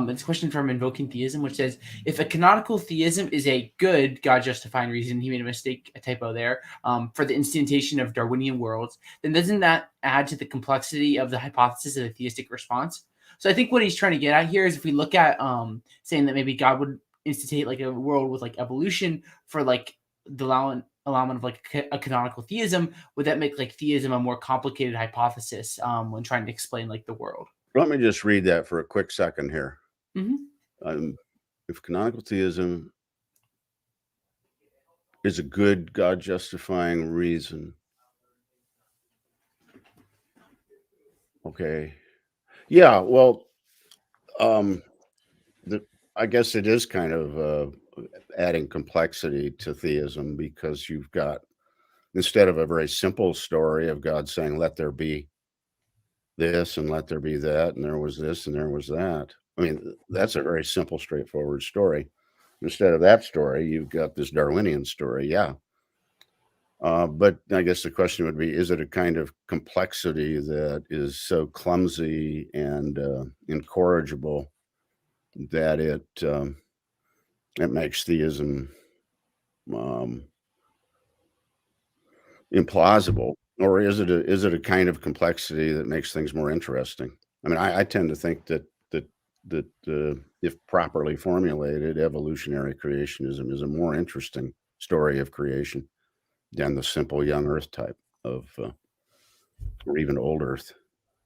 It's a question from Invoking Theism, which says, if a canonical theism is a good God justifying reason, he made a mistake, a typo there, for the instantiation of Darwinian worlds, then doesn't that add to the complexity of the hypothesis of the theistic response? So I think what he's trying to get at here is if we look at saying that maybe God would instantiate like a world with like evolution for like the allowance of like a canonical theism, would that make like theism a more complicated hypothesis when trying to explain like the world? Let me just read that for a quick second here. Mm-hmm. If canonical theism is a good God justifying reason. Okay. Yeah, well, I guess it is kind of adding complexity to theism, because you've got, instead of a very simple story of God saying, let there be this and let there be that, and there was this and there was that. I mean, that's a very simple, straightforward story. Instead of that story, you've got this Darwinian story. Yeah. But I guess the question would be, is it a kind of complexity that is so clumsy and incorrigible that it makes theism implausible? Or is it a kind of complexity that makes things more interesting? I mean, I tend to think that if properly formulated, evolutionary creationism is a more interesting story of creation than the simple young Earth type of, or even old Earth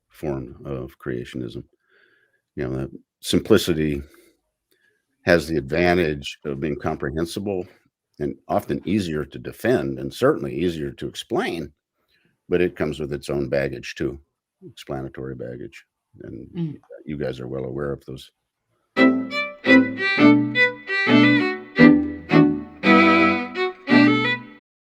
form of creationism. You know, that simplicity has the advantage of being comprehensible and often easier to defend, and certainly easier to explain, but it comes with its own baggage too, explanatory baggage. And you guys are well aware of those